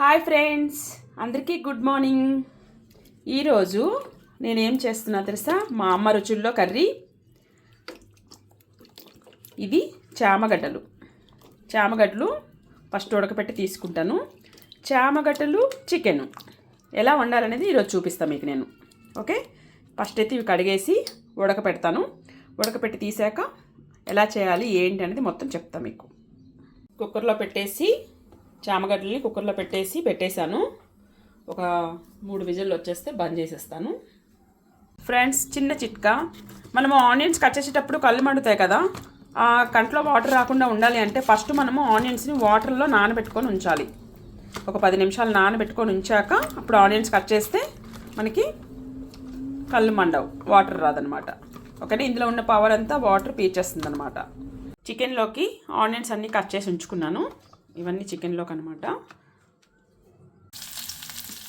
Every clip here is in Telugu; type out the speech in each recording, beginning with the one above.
హాయ్ ఫ్రెండ్స్, అందరికీ గుడ్ మార్నింగ్. ఈరోజు నేనేం చేస్తున్నా తెలుసా? మా అమ్మ రుచుల్లో కర్రీ. ఇది చామగడ్డలు ఫస్ట్ ఉడకపెట్టి తీసుకుంటాను. చామగడ్డలు చికెన్ ఎలా వండాలనేది ఈరోజు చూపిస్తాను మీకు నేను. ఓకే, ఫస్ట్ అయితే ఇవి కడిగేసి ఉడకపెడతాను. ఉడకపెట్టి తీసాక ఎలా చేయాలి ఏంటి అనేది మొత్తం చెప్తాను మీకు. కుక్కర్లో పెట్టేసి చామగడ్డల్ని పెట్టేశాను. ఒక 3 విజిల్లు వచ్చేస్తే బంద్ చేసేస్తాను. ఫ్రెండ్స్, చిన్న చిట్కా, మనము ఆనియన్స్ కట్ చేసేటప్పుడు కళ్ళు మండుతాయి కదా, ఆ కంట్లో వాటర్ రాకుండా ఉండాలి అంటే ఫస్ట్ మనము ఆనియన్స్ని వాటర్లో నానబెట్టుకొని ఉంచాలి. ఒక 10 నిమిషాలు నానబెట్టుకొని ఉంచాక అప్పుడు ఆనియన్స్ కట్ చేస్తే మనకి కళ్ళు మండవు, వాటర్ రాదనమాట. ఓకేనా? ఇందులో ఉన్న పవర్ అంతా వాటర్ పీల్చేస్తుంది అనమాట. చికెన్లోకి ఆనియన్స్ అన్నీ కట్ చేసి ఉంచుకున్నాను. ఇవన్నీ చికెన్లోకి అనమాట.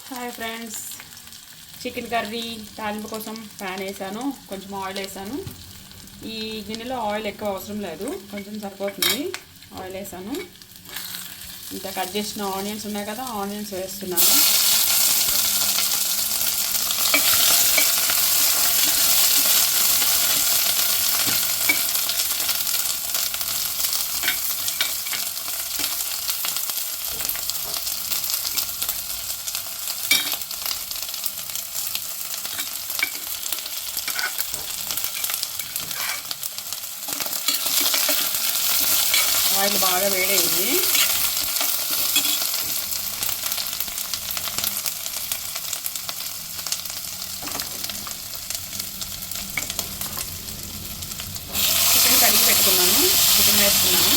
హాయ్ ఫ్రెండ్స్, చికెన్ కర్రీ తాలింపు కోసం ప్యాన్ వేసాను, కొంచెం ఆయిల్ వేసాను. ఈ గిన్నెలో ఆయిల్ ఎక్కువ అవసరం లేదు, కొంచెం సరిపోతుంది. ఆయిల్ వేసాను. ఇంత కట్ చేసిన ఆనియన్స్ ఉన్నాయి కదా, ఆనియన్స్ వేస్తున్నాను. ఆయిల్ బాగా వేడైంది. చికెన్ కడిగి పెట్టుకున్నాను, చికెన్ వేసుకున్నాను.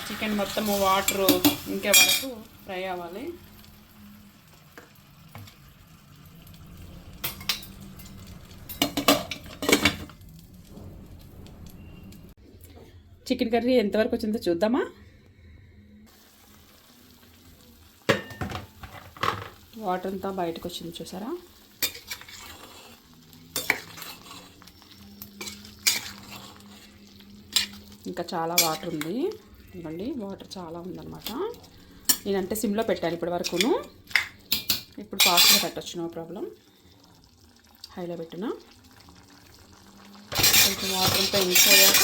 చికెన్ మొత్తము వాటరు ఇంకే వరకు ఫ్రై అవ్వాలి. చికెన్ కర్రీ ఎంతవరకు వచ్చిందో చూద్దామా? వాటర్ అంతా బయటకు వచ్చింది, చూసారా? ఇంకా చాలా వాటర్ ఉంది. ఇవ్వండి, వాటర్ చాలా ఉందన్నమాట. నేనంటే సిమ్లో పెట్టాను ఇప్పటి వరకును. ఇప్పుడు ఫాస్ట్గా పెట్టచ్చు, నో ప్రాబ్లం. హైలో పెట్టినా కొంచెం వాటర్ అంతా ఇంకిపోయాక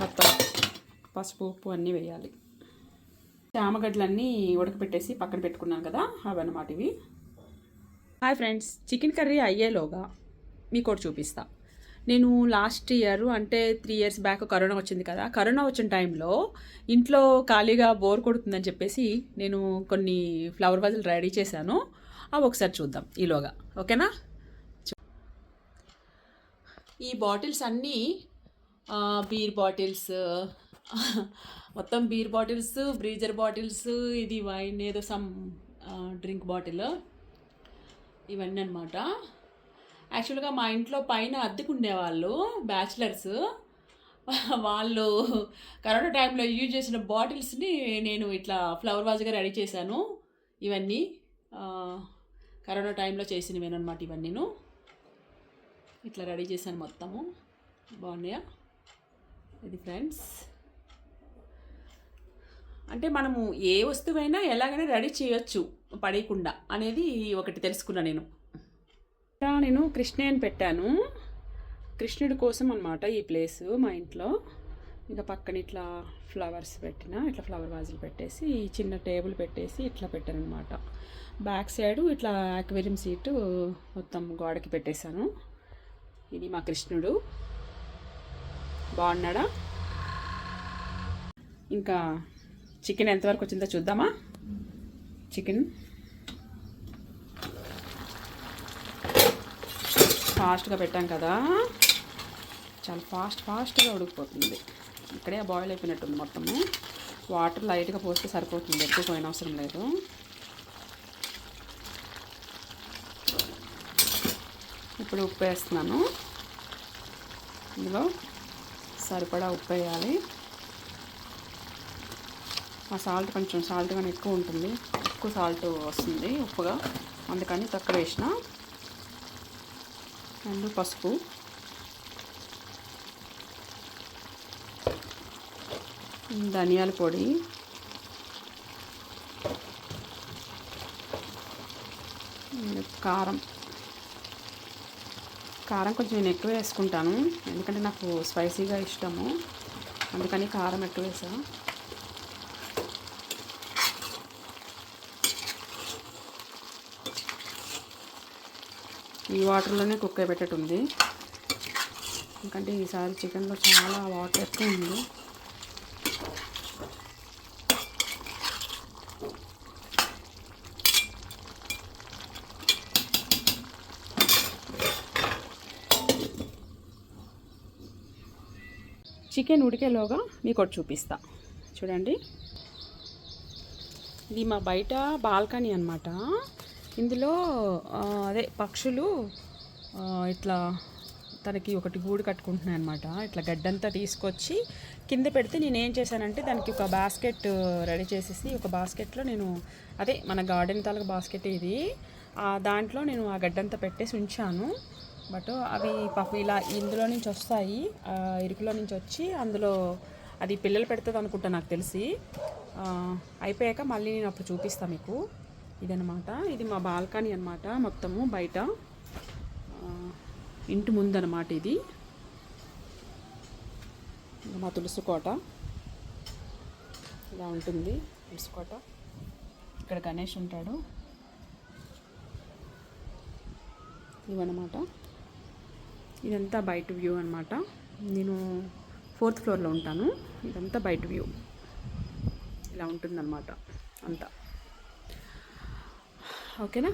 మొత్తం పసుపు ఉప్పు అన్నీ వేయాలి. చామగడ్డలన్నీ ఉడకపెట్టేసి పక్కన పెట్టుకున్నాను కదా, అవన్నమాట ఇవి. హాయ్ ఫ్రెండ్స్, చికెన్ కర్రీ అయ్యేలోగా మీకు ఒకటి చూపిస్తా. నేను లాస్ట్ ఇయర్ అంటే 3 years బ్యాక్ కరోనా వచ్చింది కదా, కరోనా వచ్చిన టైంలో ఇంట్లో ఖాళీగా బోర్ కొడుతుందని చెప్పేసి నేను కొన్ని ఫ్లవర్ వాజులు రెడీ చేశాను. అవి ఒకసారి చూద్దాం ఈలోగా. ఓకేనా? ఈ బాటిల్స్ అన్నీ బీర్ బాటిల్స్, మొత్తం బీర్ బాటిల్స్, బ్రీజర్ బాటిల్స్, ఇది వైన్ ఏదో సమ్ డ్రింక్ బాటిల్, ఇవన్నీ అనమాట. యాక్చువల్గా మా ఇంట్లో పైన అద్దెకు ఉండేవాళ్ళు, బ్యాచిలర్స్. వాళ్ళు కరోనా టైంలో యూజ్ చేసిన బాటిల్స్ని నేను ఇట్లా ఫ్లవర్ వాజ్గా రెడీ చేశాను. ఇవన్నీ కరోనా టైంలో చేసినవేనమాట. ఇవన్నీ ఇట్లా రెడీ చేశాను మొత్తము. బాగున్నాయా? ఇది ఫ్రెండ్స్, అంటే మనము ఏ వస్తువైనా ఎలాగైనా రెడీ చేయొచ్చు పడేయకుండా అనేది ఒకటి తెలుసుకున్నా నేను. నేను కృష్ణయ్యని పెట్టాను, కృష్ణుడి కోసం అనమాట ఈ ప్లేసు మా ఇంట్లో. ఇంకా పక్కన ఇట్లా ఫ్లవర్స్ పెట్టిన, ఇట్లా ఫ్లవర్ వాజులు పెట్టేసి చిన్న టేబుల్ పెట్టేసి ఇట్లా పెట్టాను అనమాట. బ్యాక్ సైడు ఇట్లా అక్వేరియం సీటు మొత్తం గోడకి పెట్టేశాను. ఇది మా కృష్ణుడు. బాగున్నాడా? ఇంకా చికెన్ ఎంతవరకు వచ్చిందో చూద్దామా? చికెన్ ఫాస్ట్గా పెట్టాం కదా, చాలా ఫాస్ట్గా ఉడికిపోతుంది. ఇక్కడే బాయిల్ అయిపోయినట్టుంది మొత్తము. వాటర్ లైట్గా పోస్తే సరిపోతుంది, ఎక్కువ పోయిన అవసరం లేదు. ఇప్పుడు ఉప్పు వేస్తున్నాను. ఇందులో సరిపడా ఉప్పు వేయాలి. ఆ సాల్ట్ కొంచెం సాల్ట్ కానీ ఎక్కువ ఉంటుంది, ఎక్కువ సాల్ట్ వస్తుంది ఉప్పుగా, అందుకని తక్కువ వేసిన. అండ్ పసుపు, ధనియాల పొడి, కారం. కారం కొంచెం నేను ఎక్కువ వేసుకుంటాను, ఎందుకంటే నాకు స్పైసీగా ఇష్టము, అందుకని కారం ఎక్కువ వేసా. ఈ వాటర్లోనే కుక్ అయిపెట్టేటుంది, ఎందుకంటే ఈసారి చికెన్లో చాలా వాటర్ ఎక్కువ ఉంది. చికెన్ ఉడికేలోగా మీకు ఒకటి చూపిస్తా చూడండి. ఇది మా బయట బాల్కనీ అన్నమాట. ఇందులో అదే పక్షులు ఇట్లా తనకి ఒకటి గూడు కట్టుకుంటున్నాయి అన్నమాట. ఇట్లా గడ్డంతా తీసుకొచ్చి కింద పెడితే నేను ఏం చేశానంటే దానికి ఒక బాస్కెట్ రెడీ చేసేసి, ఒక బాస్కెట్లో నేను అదే మన గార్డెన్ తాలూకు బాస్కెట్ ఇది, దాంట్లో నేను ఆ గడ్డంతా పెట్టేసి ఉంచాను. బట్ అవి పాపం ఇలా ఇందులో నుంచి వస్తాయి, ఇరుకులో నుంచి వచ్చి అందులో అది పిల్లలు పెడుతుంది అనుకుంటా నాకు తెలిసి. అయిపోయాక మళ్ళీ నేను అప్పుడు చూపిస్తాను మీకు. ఇదనమాట, ఇది మా బాల్కనీ అనమాట, మొత్తము బయట ఇంటి ముందనమాట. ఇది మా తులసి కోట ఇలా ఉంటుంది. తులసి కోట, ఇక్కడ గణేష్ ఉంటాడు. ఇవన్నమాట, ఇదంతా బయట వ్యూ అనమాట. నేను 4th ఫ్లోర్లో ఉంటాను. ఇదంతా బయట వ్యూ ఇలా ఉంటుందన్నమాట అంతా. ఓకేనా?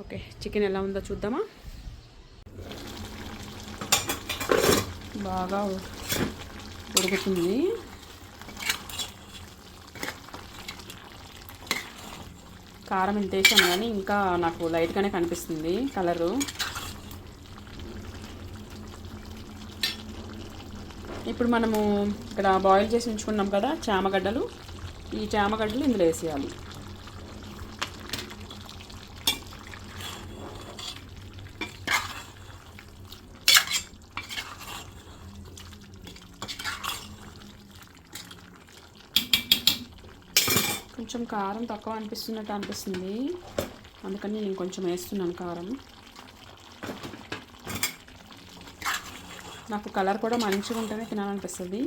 ఓకే, చికెన్ ఎలా ఉందో చూద్దామా. బాగా ఉడుకుతుంది. కారం ఎంత వేసాను కానీ ఇంకా నాకు లైట్గానే కనిపిస్తుంది కలరు. ఇప్పుడు మనము ఇక్కడ బాయిల్ చేసి ఉంచుకున్నాం కదా చామగడ్డలు, ఈ చామగడ్డలు ఇందులో వేసేయాలి. కొంచెం కారం తక్కువ అనిపిస్తున్నట్టు అనిపిస్తుంది, అందుకని నేను కొంచెం వేస్తున్నాను కారం. నాకు కలర్ కూడా మంచిగా ఉంటేనే తినాలనిపిస్తుంది,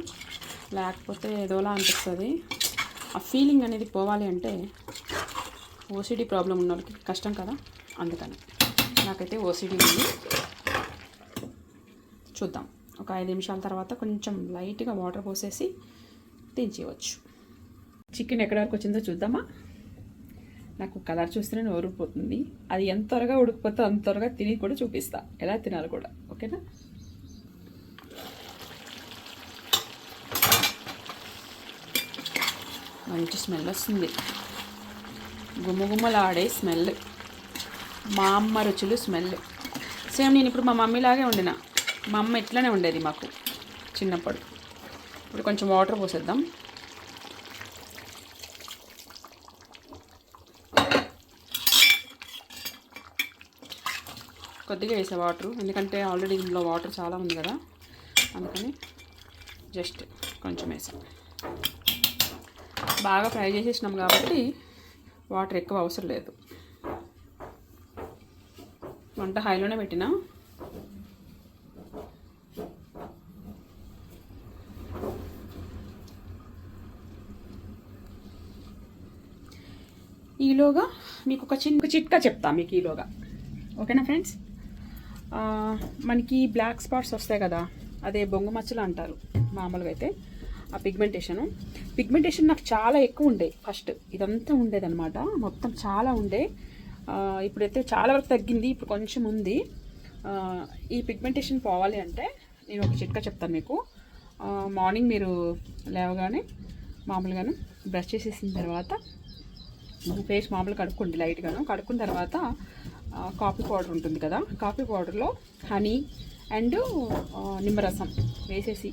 లేకపోతే ఏదోలా అనిపిస్తుంది. ఆ ఫీలింగ్ అనేది పోవాలి అంటే ఓసిడి ప్రాబ్లం ఉన్న వాళ్ళకి కష్టం కదా, అందుకని. నాకైతే ఓసిడి ఉంది. చూద్దాం, ఒక 5 నిమిషాల తర్వాత కొంచెం లైట్గా వాటర్ పోసేసి దించేయవచ్చు. చికెన్ ఎక్కడి వరకు వచ్చిందో చూద్దామా. నాకు కలర్ చూస్తేనే నోరుపోతుంది. అది ఎంత త్వరగా ఉడికిపోతే అంత త్వరగా తిని కూడా చూపిస్తా, ఎలా తినాలి కూడా. ఓకేనా? మంచి స్మెల్ వస్తుంది, గుమ్మగుమ్మలాడే స్మెల్, మా అమ్మ రుచులు స్మెల్. సేమ్ నేను ఇప్పుడు మా మమ్మీలాగే వండిన. మా అమ్మ ఇట్లానే ఉండేది మాకు చిన్నప్పుడు. ఇప్పుడు కొంచెం వాటర్ పోసేద్దాం. కొద్దిగా వేసే వాటర్, ఎందుకంటే ఆల్రెడీ ఇందులో వాటర్ చాలా ఉంది కదా, అందుకని జస్ట్ కొంచెం వేసాం. బాగా ఫ్రై చేసేసినాం కాబట్టి వాటర్ ఎక్కువ అవసరం లేదు. వంట హైలోనే పెట్టినా. ఈలోగా మీకు ఒక చిట్కా చెప్తా మీకు ఈలోగా. ఓకేనా ఫ్రెండ్స్? మనకి బ్లాక్ స్పాట్స్ వస్తాయి కదా, అదే బొంగు మచ్చలు అంటారు మామూలుగా అయితే. ఆ పిగ్మెంటేషన్ నాకు చాలా ఎక్కువ ఉండే. ఫస్ట్ ఇదంతా ఉండేదన్నమాట, మొత్తం చాలా ఉండే. ఇప్పుడైతే చాలా వరకు తగ్గింది, ఇప్పుడు కొంచెం ఉంది. ఈ పిగ్మెంటేషన్ పోవాలి అంటే నేను ఒక చిట్కా చెప్తాను మీకు. మార్నింగ్ మీరు లేవగానే మామూలుగాను బ్రష్ చేసేసిన తర్వాత ఫేస్ మామూలుగా కడుక్కోండి లైట్గాను. కడుక్కున్న తర్వాత కాఫీ పౌడర్ ఉంటుంది కదా, కాఫీ పౌడర్లో హనీ అండ్ నిమ్మరసం వేసేసి,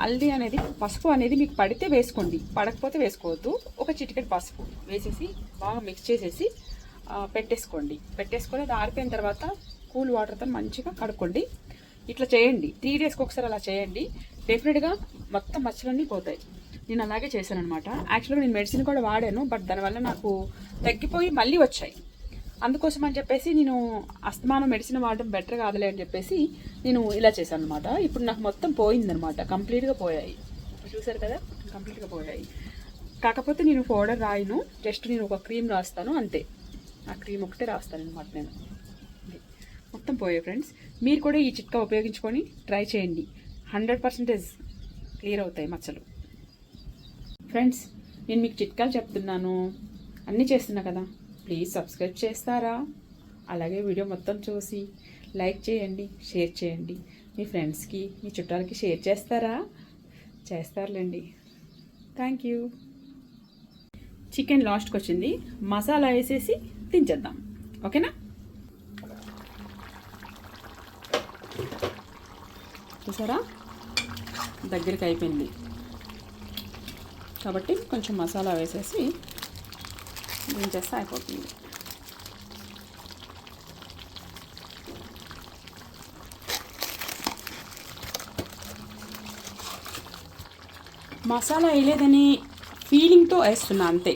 హల్దీ అనేది పసుపు అనేది మీకు పడితే వేసుకోండి, పడకపోతే వేసుకోవద్దు. ఒక చిటికెడు పసుపు వేసేసి బాగా మిక్స్ చేసేసి పెట్టేసుకోండి. పెట్టేసుకొని అది ఆరిపోయిన తర్వాత కూల్ వాటర్తో మంచిగా కడుక్కోండి. ఇట్లా చేయండి, 3 డేస్కి ఒకసారి అలా చేయండి. డెఫినెట్గా మొత్తం మచ్చలన్నీ పోతాయి. నేను అలాగే చేశాను అనమాట. యాక్చువల్గా నేను మెడిసిన్ కూడా వాడాను, బట్ దానివల్ల నాకు తగ్గిపోయి మళ్ళీ వచ్చాయి. అందుకోసం అని చెప్పేసి నేను అస్తమానం మెడిసిన్ వాడడం బెటర్ కాదులే అని చెప్పేసి నేను ఇలా చేశాను అనమాట. ఇప్పుడు నాకు మొత్తం పోయిందనమాట, కంప్లీట్గా పోయాయి. చూసారు కదా, కంప్లీట్గా పోయాయి. కాకపోతే నేను పౌడర్ రాయను, జస్ట్ నేను ఒక క్రీమ్ రాస్తాను అంతే. ఆ క్రీమ్ ఒకటే రాస్తాను అనమాట నేను. మొత్తం పోయాయి ఫ్రెండ్స్. మీరు కూడా ఈ చిట్కా ఉపయోగించుకొని ట్రై చేయండి, 100% క్లియర్ అవుతాయి మచ్చలు. ఫ్రెండ్స్, నేను మీకు చిట్కాలు చెప్తున్నాను, అన్నీ చేస్తున్నా కదా, ప్లీజ్ సబ్స్క్రైబ్ చేస్తారా? అలాగే వీడియో మొత్తం చూసి లైక్ చేయండి, షేర్ చేయండి. మీ ఫ్రెండ్స్కి, మీ చుట్టాలకి షేర్ చేస్తారా? చేస్తారులేండి. Thank you. చికెన్ లాస్ట్కి వచ్చింది, మసాలా వేసేసి దించేద్దాం. ఓకేనా? చూసారా, దగ్గరికి అయిపోయింది కాబట్టి కొంచెం మసాలా వేసేసి దించేస్తే అయిపోతుంది. మసాలా వేయలేదని ఫీలింగ్తో వేస్తున్నా అంతే.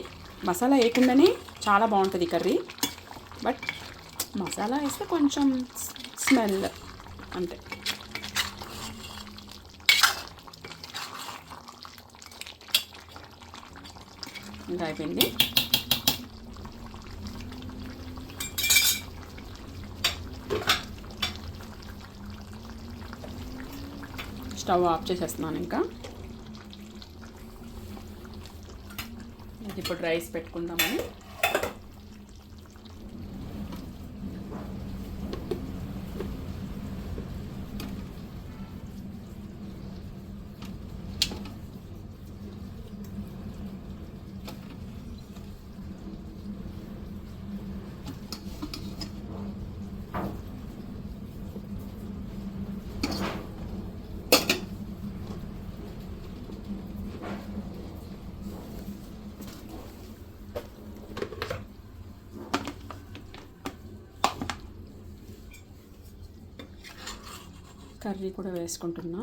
మసాలా వేయకుండానే చాలా బాగుంటుంది కర్రీ, బట్ మసాలా వేస్తే కొంచెం స్మెల్ అంతే. ఇంకా అయిపోయింది. స్టవ్ ఆఫ్ చేసేస్తున్నాను. ఇంకా ఇప్పుడు రైస్ పెట్టుకుందామని. కర్రీ కూడా వేసుకుంటున్నా.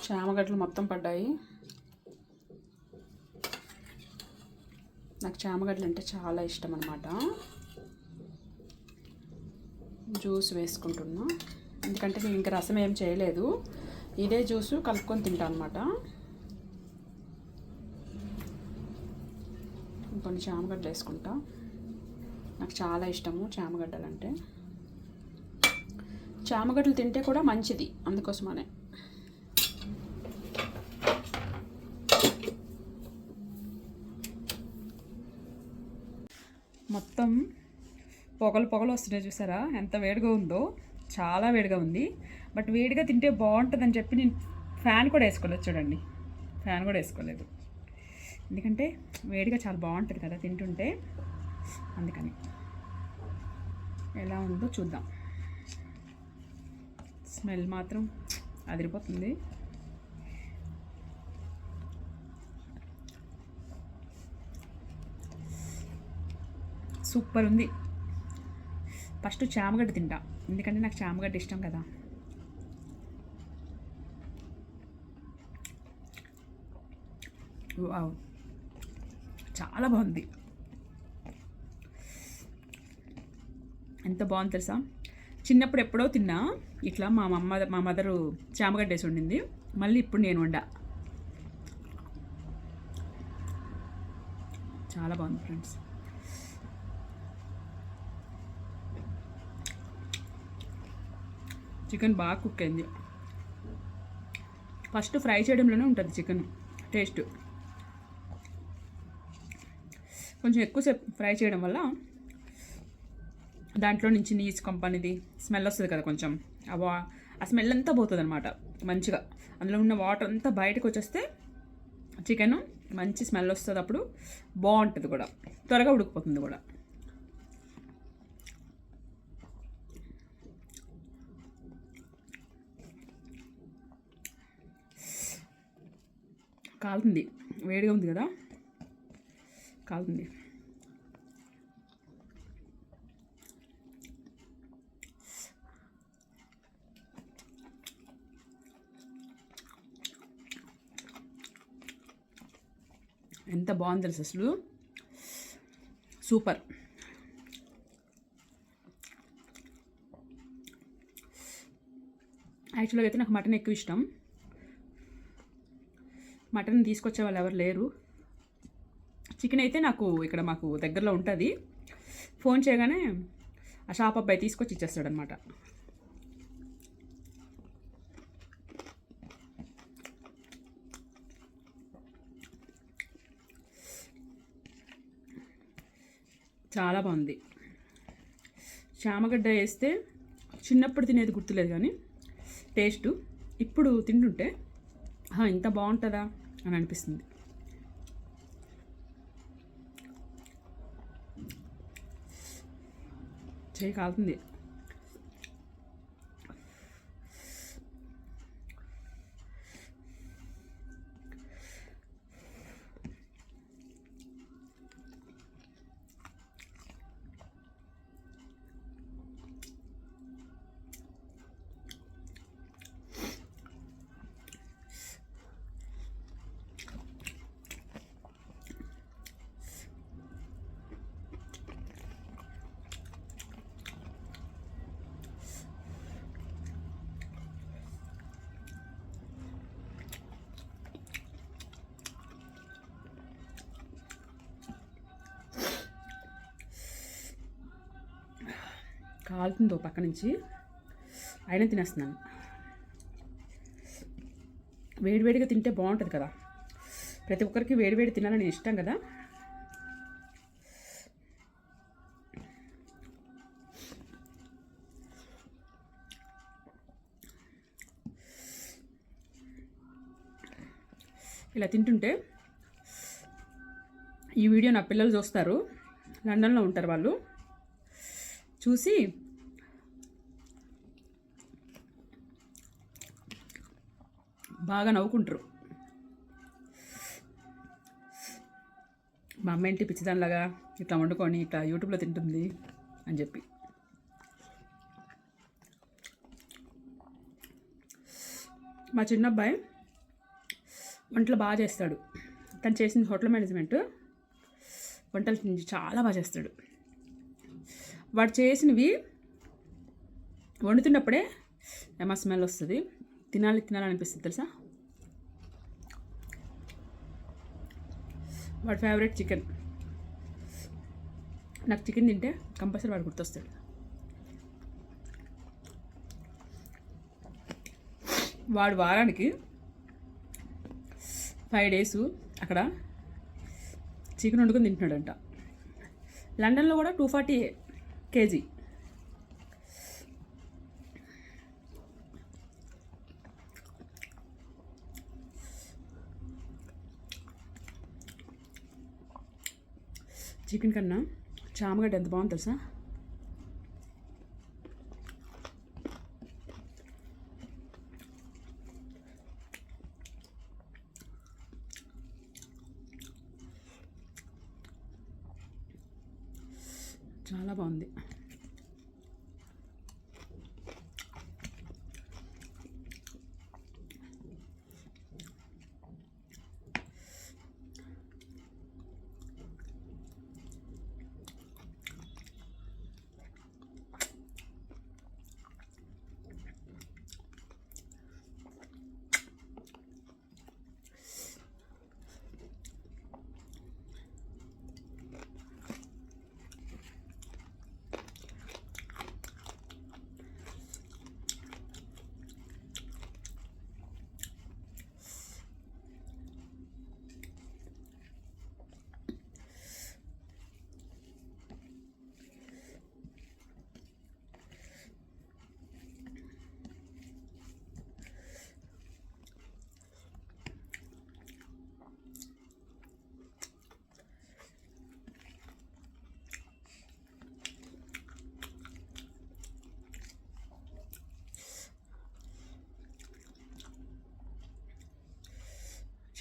చామగడ్డలు మొత్తం పడ్డాయి. నాకు చామగడ్డలు అంటే చాలా ఇష్టం అన్నమాట. జ్యూస్ వేసుకుంటున్నా, ఎందుకంటే నేను ఇంకా రసం ఏం చేయలేదు, ఇదే జ్యూసు కలుపుకొని తింటాను అనమాట. కొన్ని చామగడ్డలు వేసుకుంటా, నాకు చాలా ఇష్టము చామగడ్డలు అంటే. చామగడ్డలు తింటే కూడా మంచిది, అందుకోసమనే. మొత్తం పొగలు పొగలు వస్తున్నాయి, చూసారా ఎంత వేడిగా ఉందో. చాలా వేడిగా ఉంది, బట్ వేడిగా తింటే బాగుంటుందని చెప్పి నేను ఫ్యాన్ కూడా వేసుకోలేదు. చూడండి, ఫ్యాన్ కూడా వేసుకోలేదు, ఎందుకంటే వేడిగా చాలా బాగుంటుంది కదా తింటుంటే, అందుకని. ఎలా ఉందో చూద్దాం. స్మెల్ మాత్రం అదిరిపోతుంది. సూపర్ ఉంది. ఫస్ట్ చామగడ్డ తింటా, ఎందుకంటే నాకు చామగడ్డ ఇష్టం కదా. వావ్, చాలా బాగుంది. ఎంత బాగుంది తెలుసా. చిన్నప్పుడు ఎప్పుడో తిన్నా ఇట్లా, మా మదరు చామగడ్డ వేసి వండింది, మళ్ళీ ఇప్పుడు నేను వండా. చాలా బాగుంది ఫ్రెండ్స్. చికెన్ బాగా కుక్ అయింది. ఫస్ట్ ఫ్రై చేయడంలోనే ఉంటుంది చికెన్ టేస్ట్. కొంచెం ఎక్కువసేపు ఫ్రై చేయడం వల్ల దాంట్లో నుంచి నీచు కంప అనేది స్మెల్ వస్తుంది కదా కొంచెం, ఆ స్మెల్ అంతా పోతుంది అనమాట మంచిగా. అందులో ఉన్న వాటర్ అంతా బయటకు వచ్చేస్తే చికెన్ మంచి స్మెల్ వస్తుంది, అప్పుడు బాగుంటుంది కూడా, త్వరగా ఉడికిపోతుంది కూడా. కాలుతుంది, వేడిగా ఉంది కదా, కాలుతుంది. ఎంత బాగుంది తెలుసు అసలు, సూపర్. యాక్చువల్గా అయితే నాకు మటన్ ఎక్కువ ఇష్టం. మటన్ తీసుకొచ్చే వాళ్ళు ఎవరు లేరు. చికెన్ అయితే నాకు ఇక్కడ మాకు దగ్గరలో ఉంటుంది, ఫోన్ చేయగానే ఆ షాప్ అబ్బాయి తీసుకొచ్చి ఇచ్చేస్తాడు అనమాట. చాలా బాగుంది. చామగడ్డ వేస్తే చిన్నప్పుడు తినేది గుర్తులేదు, కానీ టేస్టు ఇప్పుడు తింటుంటే ఇంత బాగుంటుందా అని అనిపిస్తుంది. చేయి కాలుతుంది. కాలుతుందో పక్క నుంచి, అయినా తినేస్తున్నాను. వేడివేడిగా తింటే బాగుంటుంది కదా, ప్రతి ఒక్కరికి వేడివేడి తినాలని ఇష్టం కదా. ఇలా తింటుంటే, ఈ వీడియో నా పిల్లలు చూస్తారు, లండన్లో ఉంటారు వాళ్ళు, చూసి బాగా నవ్వుకుంటారు. మా అమ్మ ఏంటి పిచ్చిదానిలాగా ఇట్లా వండుకొని ఇట్లా యూట్యూబ్లో తింటుంది అని చెప్పి. మా చిన్న అబ్బాయి వంటలు బాగా చేస్తాడు. తను చేసిన హోటల్ మేనేజ్మెంట్, వంటలు చాలా బాగా చేస్తాడు. వాడు చేసినవి వండుతున్నప్పుడే ఏమో స్మెల్ వస్తుంది, తినాలనిపిస్తుంది తెలుసా. వాడి ఫేవరెట్ చికెన్. నాకు చికెన్ తింటే కంపల్సరీ వాడు గుర్తొస్తాడు. వాడు వారానికి 5 days అక్కడ చికెన్ వండుకొని తింటున్నాడంట. లండన్లో కూడా 240 kg. చికెన్ కన్నా చామగడ్డ ఎంత బాగుంది తెలుసా. చాలా బాగుంది.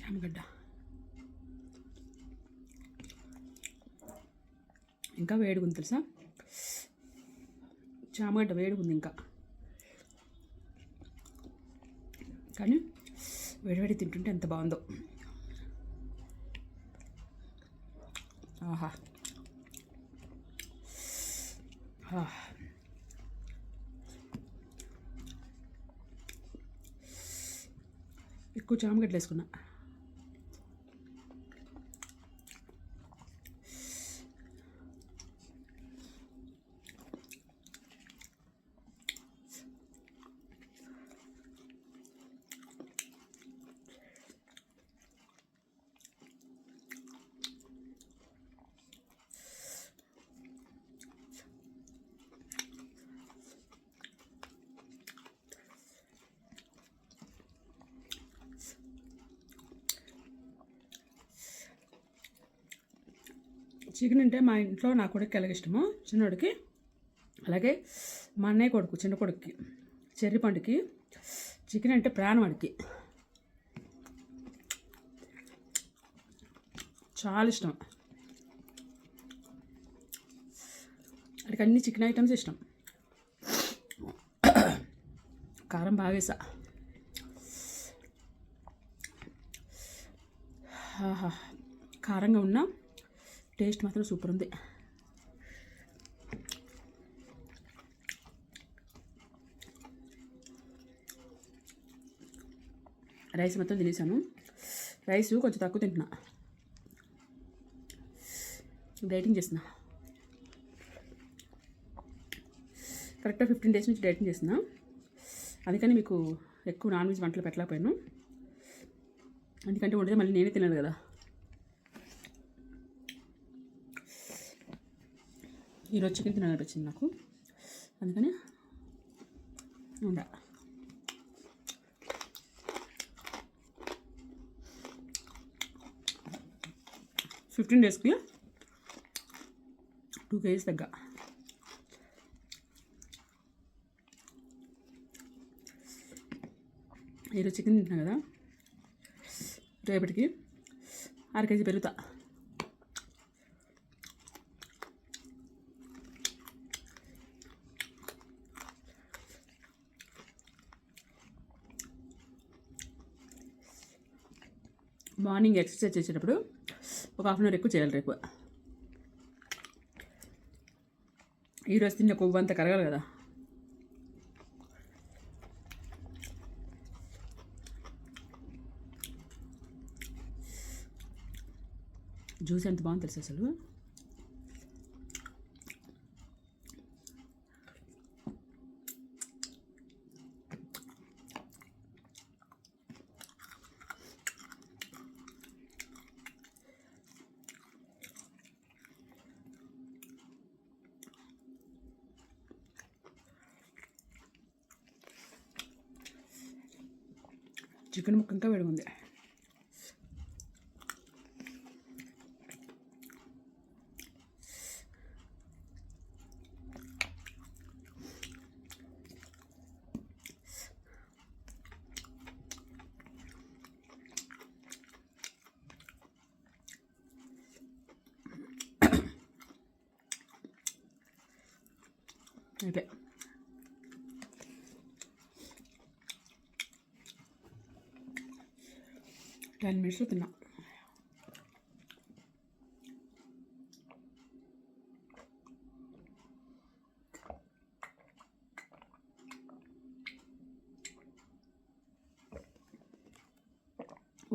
చామగడ్డ ఇంకా వేడిగుంది తెలుసా, చామగడ్డ వేడిగుంది ఇంకా, కానీ వేడివేడి తింటుంటే ఎంత బాగుందో. ఆహా ఎక్కువ చామగడ్డలు వేసుకున్నా. చికెన్ అంటే మా ఇంట్లో నా కొడుకు ఎలాగ ఇష్టమో చిన్నోడికి, అలాగే మా అన్నయ్య కొడుకు చిన్న కొడుకుకి చెర్రి పండుకి చికెన్ అంటే ప్రాణం వాడికి, చాలా ఇష్టం. వాడికి అన్ని చికెన్ ఐటమ్స్ ఇష్టం. కారం బాగా వేసా. కారంగా ఉన్న టేస్ట్ మాత్రం సూపర్ ఉంది. రైస్ మొత్తం తినేసాను. రైస్ కొంచెం తక్కువ తింటున్నా, డైటింగ్ చేస్తున్నా. కరెక్ట్గా 15 days నుంచి డైటింగ్ చేస్తున్నా. అందుకని మీకు ఎక్కువ నాన్ వెజ్ వంటలు పెట్టలేకపోయాను. ఎందుకంటే వండితే మళ్ళీ నేనే తినాలి కదా. ఈరోజు చికెన్ తినాలనిపించింది నాకు, అందుకని ఉండా. ఫిఫ్టీన్ డేస్కి 2 kgs తగ్గ. ఈరోజు చికెన్ తింటున్నా కదా, రేపటికి 6 kg పెరుగుతా. మార్నింగ్ ఎక్సర్సైజ్ చేసేటప్పుడు ఒక 1/2 hour ఎక్కువ చేయాలి రేపు. ఈరోజు తిన్న కొవ్వు అంతా కరగాలి కదా. జ్యూస్ ఎంత బాగుంది తెలుసు అసలు. చికెన్ ముక్క ఇంకా వేడిగా ఉంది. అయిపోయి 10 minutes తిన్నా.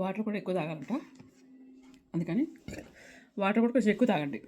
వాటర్ కూడా ఎక్కువ తాగాలంట, అందుకని వాటర్ కూడా కొంచెం ఎక్కువ తాగండి.